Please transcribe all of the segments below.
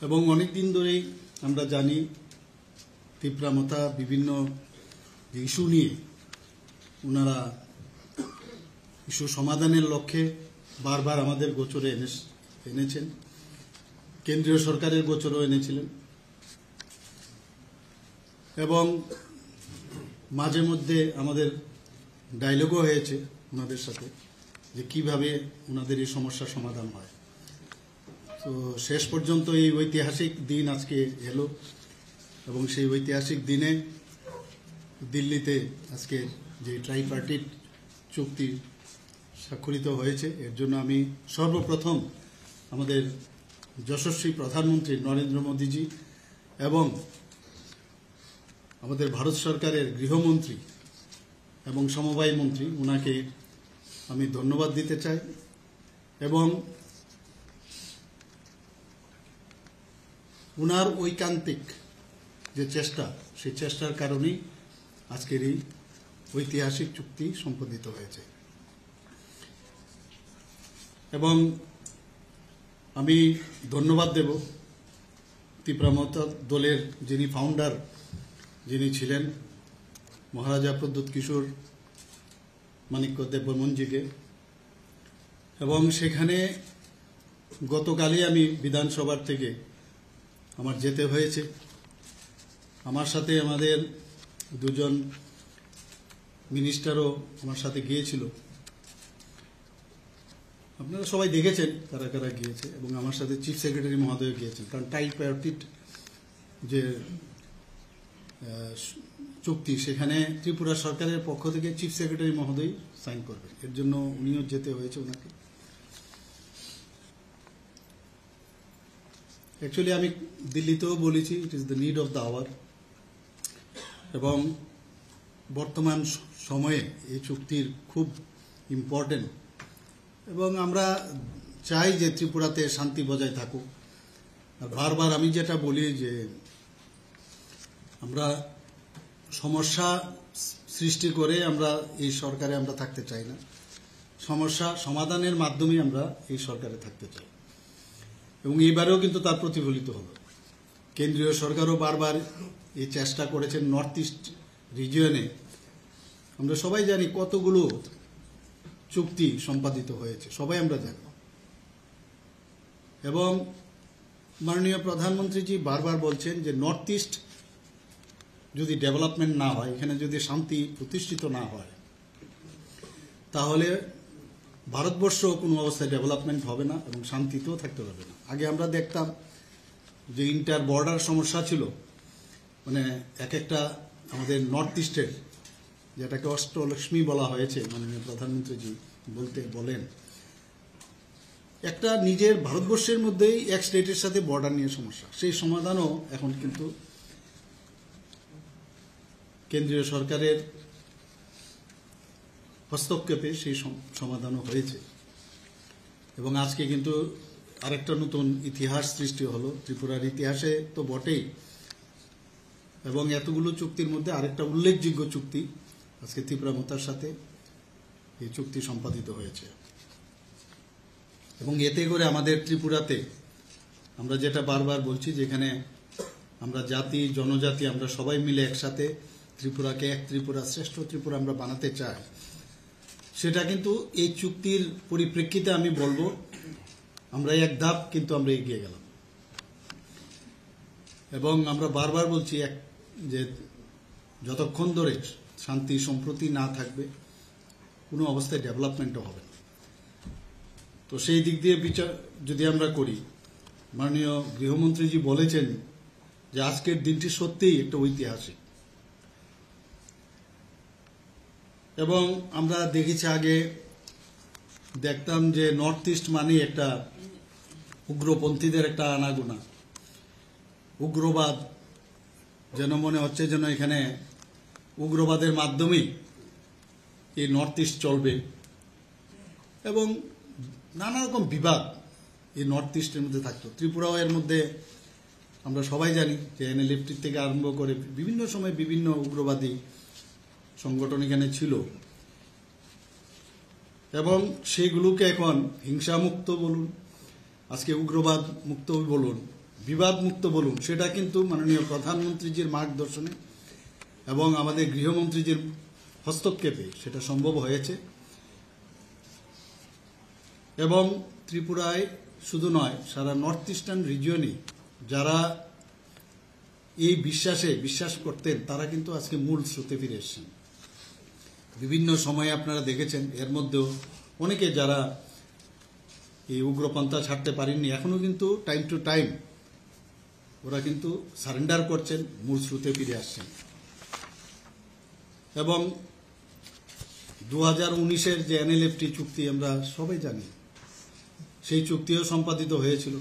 এবং অনেক দিন ধরেই আমরা জানি তীব্রামতা বিভিন্ন ইস্যু নিয়ে ওনারা ইস্যু সমাধানের লক্ষ্যে বারবার আমাদের গোচরে এনেছেন, কেন্দ্রীয় সরকারের গোচরও এনেছিলেন এবং মাঝে মধ্যে আমাদের ডায়লগও হয়েছে ওনাদের সাথে যে কিভাবে ওনাদের এই সমস্যার সমাধান হয়। তো শেষ পর্যন্ত এই ঐতিহাসিক দিন আজকে এলো এবং সেই ঐতিহাসিক দিনে দিল্লিতে আজকে যে ট্রাইপার্টিট চুক্তি স্বাক্ষরিত হয়েছে, এর জন্য আমি সর্বপ্রথম আমাদের যশস্বী প্রধানমন্ত্রী নরেন্দ্র মোদীজি এবং আমাদের ভারত সরকারের গৃহমন্ত্রী এবং সমবায় মন্ত্রী ওনাকে আমি ধন্যবাদ দিতে চাই এবং ওনার ঐকান্তিক যে চেষ্টা, সেই চেষ্টার কারণেই আজকের এই ঐতিহাসিক চুক্তি সম্পাদিত হয়েছে। এবং আমি ধন্যবাদ দেব তীব্রামতা দলের যিনি ফাউন্ডার যিনি ছিলেন মহারাজা প্রদ্যোৎ কিশোর মাণিক্য দেববর্মনজিকে। এবং সেখানে গতকালই আমি বিধানসভার থেকে আমার যেতে হয়েছে, আমার সাথে আমাদের দুজন মিনিস্টারও আমার সাথে গিয়েছিল। আপনারা সবাই দেখেছেন কারা কারা গিয়েছে এবং আমার সাথে চিফ সেক্রেটারি মহোদয় গিয়েছেন, কারণ ট্রাইপার্টিট যে চুক্তি সেখানে ত্রিপুরা সরকারের পক্ষ থেকে চিফ সেক্রেটারি মহোদয় সাইন করবেন, এর জন্য উনিও যেতে হয়েছে ওনাকে। অ্যাকচুয়ালি আমি দিল্লিতেও বলেছি it is the need of the hour এবং বর্তমান সময়ে এই চুক্তির খুব ইম্পর্টেন্ট এবং আমরা চাই যে ত্রিপুরাতে শান্তি বজায় থাকুক। আর বারবার আমি যেটা বলি যে আমরা সমস্যা সৃষ্টি করে আমরা এই সরকারে আমরা থাকতে চাই না, সমস্যা সমাধানের মাধ্যমে আমরা এই সরকারে থাকতে চাই এবং এইবারেও কিন্তু তার প্রতিফলিত হলো। কেন্দ্রীয় সরকারও বারবার এই চেষ্টা করেছেন। নর্থ ইস্ট রিজিয়নে আমরা সবাই জানি কতগুলো চুক্তি সম্পাদিত হয়েছে, সবাই আমরা জানি। এবং মাননীয় প্রধানমন্ত্রীজি বারবার বলছেন যে নর্থ ইস্ট যদি ডেভেলপমেন্ট না হয়, এখানে যদি শান্তি প্রতিষ্ঠিত না হয়, তাহলে ভারতবর্ষ কোনো অবস্থায় ডেভেলপমেন্ট হবে না এবং শান্তিতেও থাকতে পারবে না। আগে আমরা দেখতাম যে ইন্টার বর্ডার সমস্যা ছিল, মানে এক একটা আমাদের নর্থ ইস্টের যেটাকে অষ্টলক্ষ্মী বলা হয়েছে, মাননীয় প্রধানমন্ত্রীজি বলেন একটা নিজের ভারতবর্ষের মধ্যেই এক স্টেটের সাথে বর্ডার নিয়ে সমস্যা, সেই সমাধানও এখন কিন্তু কেন্দ্রীয় সরকারের হস্তক্ষেপে সেই সমাধানও হয়েছে। এবং আজকে কিন্তু আরেকটা নতুন ইতিহাস সৃষ্টি হলো ত্রিপুরার ইতিহাসে তো বটেই, এবং এতগুলো চুক্তির মধ্যে আরেকটা উল্লেখযোগ্য চুক্তি আজকে তীব্রামতার সাথে এই চুক্তি সম্পাদিত হয়েছে। এবং এতে করে আমাদের ত্রিপুরাতে আমরা যেটা বারবার বলছি, যেখানে আমরা জাতি জনজাতি আমরা সবাই মিলে একসাথে ত্রিপুরাকে এক ত্রিপুরা, শ্রেষ্ঠ ত্রিপুরা আমরা বানাতে চাই, সেটা কিন্তু এই চুক্তির পরিপ্রেক্ষিতে আমি বলবো আমরা এক ধাপ কিন্তু আমরা এগিয়ে গেলাম। এবং আমরা বারবার বলছি যে যতক্ষণ ধরে শান্তি সম্প্রতি না থাকবে কোনো অবস্থায় ডেভেলপমেন্টও হবে না। তো সেই দিক দিয়ে বিচার যদি আমরা করি, মাননীয় গৃহমন্ত্রীজি বলেছেন যে আজকের দিনটি সত্যিই একটা ঐতিহাসিক। এবং আমরা দেখেছি আগে দেখতাম যে নর্থ ইস্ট মানে একটা উগ্রপন্থীদের একটা আনাগোনা, উগ্রবাদ, যেন মনে হচ্ছে যেন এখানে উগ্রবাদের মাধ্যমেই এই নর্থ ইস্ট চলবে এবং নানা রকম বিবাদ এই নর্থ ইস্টের মধ্যে থাকতো। ত্রিপুরাও এর মধ্যে আমরা সবাই জানি যে এনএলএফটি থেকে আরম্ভ করে বিভিন্ন সময় বিভিন্ন উগ্রবাদী সংগঠন এখানে ছিল এবং সেইগুলোকে এখন হিংসামুক্ত বলুন, আজকে উগ্রবাদ মুক্ত বলুন, বিবাদমুক্ত বলুন, সেটা কিন্তু মাননীয় প্রধানমন্ত্রীজির মার্গদর্শনে এবং আমাদের গৃহমন্ত্রীজির হস্তক্ষেপে সেটা সম্ভব হয়েছে। এবং ত্রিপুরায় শুধু নয়, সারা নর্থ ইস্টার্ন রিজিয়নে যারা এই বিশ্বাস করতেন তারা কিন্তু আজকে মূল স্রোতে ফিরে এসেছেন। বিভিন্ন সময়ে আপনারা দেখেছেন, এর মধ্যেও অনেকে যারা এই উগ্রপন্থা ছাড়তে পারেননি, এখনো কিন্তু টাইম টু টাইম ওরা কিন্তু সারেন্ডার করছেন, মূল স্রোতে ফিরে আসছেন। এবং 2019-এর যে NLFT চুক্তি আমরা সবাই জানি, সেই চুক্তিও সম্পাদিত হয়েছিল।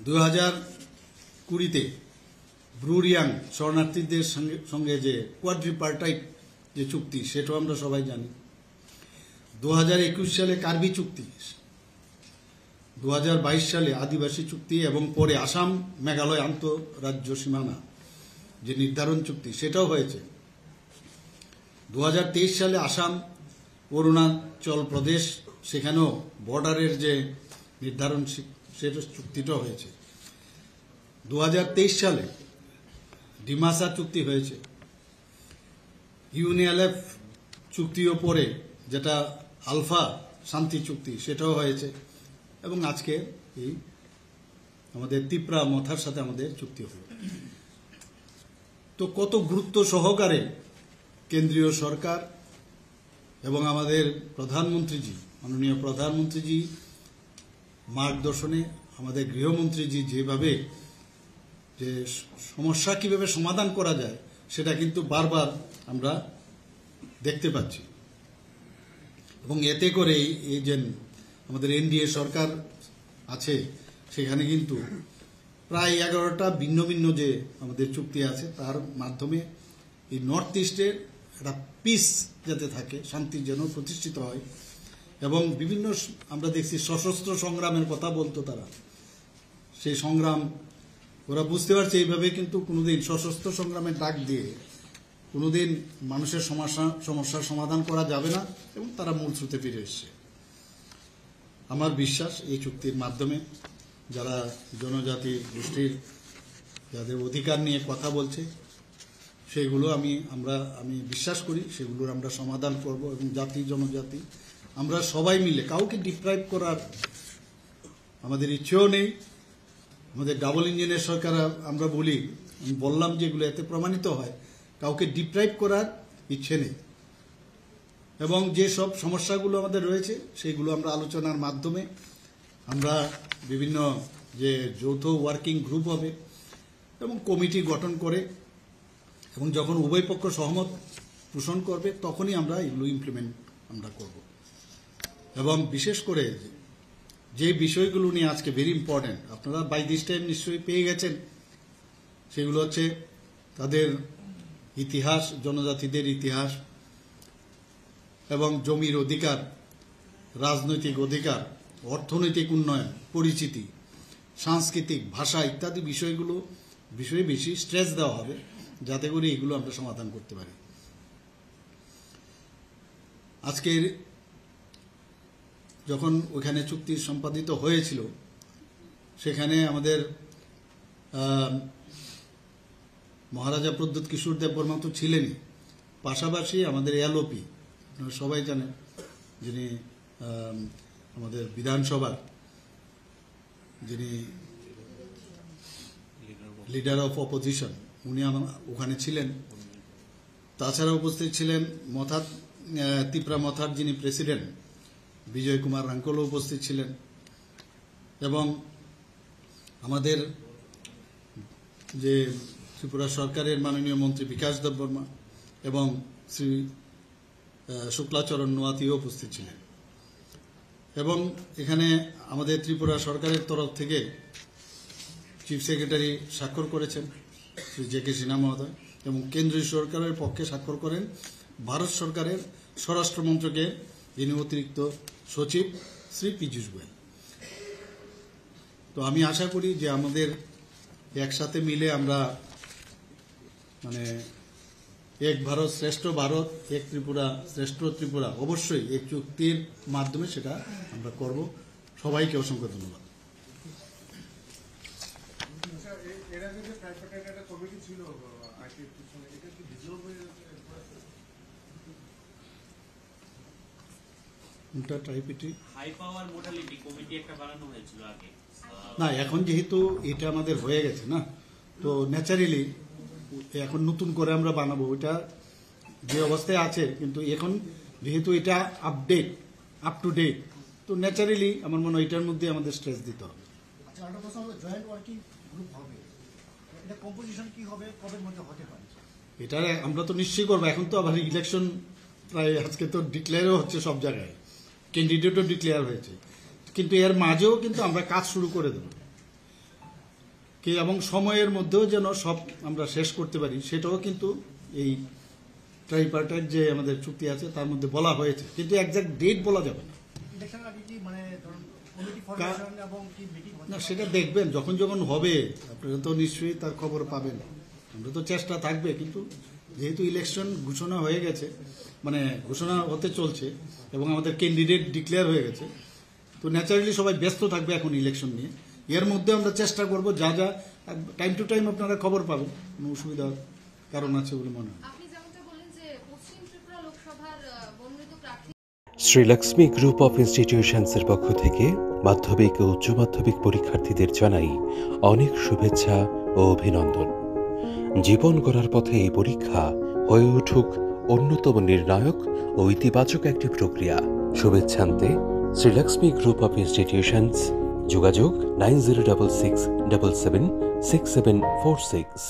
2020-তে ব্রুরিয়াং শরণার্থীদের সঙ্গে যে কোয়াড্রিপার্টাইট যে চুক্তি, সেটাও আমরা সবাই জানি। 2021 সালে কার্বি চুক্তি, 2022 সালে আদিবাসী চুক্তি এবং পরে আসাম মেঘালয় আন্তঃরাজ্য সীমানা যে নির্ধারণ চুক্তি, সেটাও হয়েছে। 2023 সালে আসাম অরুণাচল প্রদেশ, সেখানেও বর্ডারের যে নির্ধারণ সেটা চুক্তিটাও হয়েছে। 2023 সালে ডিমাসা চুক্তি হয়েছে। UNLF চুক্তিও পরে যেটা আলফা শান্তি চুক্তি, সেটাও হয়েছে। এবং আজকে এই আমাদের ত্রিপুরা মথার সাথে আমাদের চুক্তি হল। তো কত গুরুত্ব সহকারে কেন্দ্রীয় সরকার এবং আমাদের প্রধানমন্ত্রীজি, মাননীয় প্রধানমন্ত্রীজি মার্গদর্শনে আমাদের গৃহমন্ত্রীজি যেভাবে যে সমস্যা কিভাবে সমাধান করা যায়, সেটা কিন্তু বারবার আমরা দেখতে পাচ্ছি। এবং এতে করে এই যে আমাদের NDA সরকার আছে, সেখানে কিন্তু প্রায় 11টা ভিন্ন ভিন্ন যে আমাদের চুক্তি আছে, তার মাধ্যমে এই নর্থ ইস্টের একটা পিস যাতে থাকে, শান্তি যেন প্রতিষ্ঠিত হয়। এবং বিভিন্ন আমরা দেখছি সশস্ত্র সংগ্রামের কথা বলতো তারা, সেই সংগ্রাম ওরা বুঝতে পারছে এইভাবে কিন্তু কোনোদিন সশস্ত্র সংগ্রামের ডাক দিয়ে কোনোদিন মানুষের সমস্যার সমাধান করা যাবে না, এবং তারা মূল স্রোতে ফিরে এসছে। আমার বিশ্বাস এই চুক্তির মাধ্যমে যারা জনজাতি গোষ্ঠীর যাদের অধিকার নিয়ে কথা বলছে, সেগুলো আমি বিশ্বাস করি সেগুলোর আমরা সমাধান করব। এবং জাতি জনজাতি আমরা সবাই মিলে, কাউকে ডিপ্রাইভ করার আমাদের ইচ্ছেও নেই। আমাদের ডাবল ইঞ্জিনের সরকার আমরা বললাম যেগুলো এতে প্রমাণিত হয়, কাউকে ডিপ্রাইভ করার ইচ্ছে নেই। এবং যে সব সমস্যাগুলো আমাদের রয়েছে, সেগুলো আমরা আলোচনার মাধ্যমে আমরা বিভিন্ন যে যৌথ ওয়ার্কিং গ্রুপ হবে এবং কমিটি গঠন করে, এবং যখন উভয় পক্ষ সহমত পোষণ করবে, তখনই আমরা এগুলো ইমপ্লিমেন্ট আমরা করব। এবং বিশেষ করে যে বিষয়গুলো নিয়ে আজকে ভেরি ইম্পর্টেন্ট, আপনারা বাই দিস টাইম নিশ্চয়ই পেয়ে গেছেন, সেগুলো হচ্ছে তাদের ইতিহাস, জনজাতিদের ইতিহাস এবং জমির অধিকার, রাজনৈতিক অধিকার, অর্থনৈতিক উন্নয়ন, পরিচিতি, সাংস্কৃতিক, ভাষা ইত্যাদি বিষয়ে বেশি স্ট্রেস দেওয়া হবে, যাতে করে এগুলো আমরা সমাধান করতে পারি। আজকের যখন ওখানে চুক্তি সম্পাদিত হয়েছিল, সেখানে আমাদের মহারাজা প্রদ্যোৎ কিশোর দেববর্মা তো ছিলেনই, পাশাপাশি আমাদের LOP আপনারা সবাই জানেন, যিনি আমাদের বিধানসভার যিনি লিডার অফ অপোজিশন, উনি ওখানে ছিলেন। তাছাড়া উপস্থিত ছিলেন ত্রিপুরা মথার যিনি প্রেসিডেন্ট বিজয় কুমার রাঙ্কলও উপস্থিত ছিলেন, এবং আমাদের যে ত্রিপুরা সরকারের মাননীয় মন্ত্রী বিকাশ দেববর্মা এবং শ্রী শুক্লাচরণ নোয়াতিও উপস্থিত ছিলেন। এবং এখানে আমাদের ত্রিপুরা সরকারের তরফ থেকে চিফ সেক্রেটারি স্বাক্ষর করেছেন শ্রী JK সিনহা মহোদয়, এবং কেন্দ্রীয় সরকারের পক্ষে স্বাক্ষর করেন ভারত সরকারের স্বরাষ্ট্র মন্ত্রকের যিনি অতিরিক্ত সচিব শ্রী পীযূষ গোয়েল। তো আমি আশা করি যে আমাদের একসাথে মিলে আমরা এক ভারত শ্রেষ্ঠ ভারত, এক ত্রিপুরা শ্রেষ্ঠ ত্রিপুরা অবশ্যই এই চুক্তির মাধ্যমে সেটা আমরা করব। সবাইকে অসংখ্য ধন্যবাদ। এর আগে যে ট্রাইপার্টাইট একটা কমিটি ছিল আইটির পিছনে, এটা কি ডিজলভ হয়ে গেছে? কোনটা ট্রাইপিটি? হাই পাওয়ার মোডালিটি কমিটি একটা বানানো হয়েছিল আগে। না, এখন যেহেতু এটা আমাদের হয়ে গেছে না, তো ন্যাচারালি এখন নতুন করে আমরা বানাবো। ওইটা যে অবস্থায় আছে, কিন্তু এখন যেহেতু এটা আপ টু ডেট, তো ন্যাচারালি আমার মনে হয় এটার মধ্যে আমাদের স্ট্রেস দিতে হবে। আচ্ছা, আরেকটা প্রশ্ন হলো, জয়েন্ট ওয়ার্কিং গ্রুপ হবে, এটা কম্পোজিশন কি হবে, কবের মধ্যে হতে পারে? এটা আমরা তো নিশ্চয়ই করবো। এখন তো আবার ইলেকশন প্রায়, আজকে তো ডিক্লেয়ারও হচ্ছে সব জায়গায়, ক্যান্ডিডেটও ডিক্লেয়ার হয়েছে, কিন্তু এর মাঝেও কিন্তু আমরা কাজ শুরু করে দেব কি, এবং সময়ের মধ্যেও যেন সব আমরা শেষ করতে পারি, সেটাও কিন্তু এই ট্রাইপার্টাইট যে আমাদের চুক্তি আছে তার মধ্যে বলা হয়েছে, কিন্তু একজ্যাক্ট ডেট বলা যাবে না। ইলেকশন আগে কি মানে ধরুন কমিটি ফরমেশন এবং কি মিটিং না, সেটা দেখবেন যখন যখন হবে, আপনারা তো নিশ্চয়ই তার খবর পাবেন। আমরা তো চেষ্টা থাকবে, কিন্তু যেহেতু ইলেকশন ঘোষণা হয়ে গেছে, মানে ঘোষণা হতে চলছে এবং আমাদের ক্যান্ডিডেট ডিক্লেয়ার হয়ে গেছে, তো ন্যাচারালি সবাই ব্যস্ত থাকবে এখন ইলেকশন নিয়ে। এর মধ্যে আমরা চেষ্টা করব যা যা টাইম টু টাইম আপনারা খবর পাবেন, কোনো অসুবিধার কারণ আছে বলে মনে হয়। আপনি যেমনটা বললেন যে পশ্চিম ত্রিপুরা লোকসভার মনোনীত প্রার্থী শ্রীলক্ষ্মী গ্রুপ অফ ইনস্টিটিউশনসের পক্ষ থেকে মাধ্যমিক ও উচ্চ মাধ্যমিক পরীক্ষার্থীদের জানাই অনেক শুভেচ্ছা ও অভিনন্দন। জীবন গড়ার পথে এই পরীক্ষা হয়ে উঠুক অন্যতম নির্ণায়ক ও ইতিবাচক একটি প্রক্রিয়া। শুভেচ্ছান্তে শ্রীলক্ষ্মী গ্রুপ অফ ইনস্টিটিউশনস, যোগাযোগ 9066776746।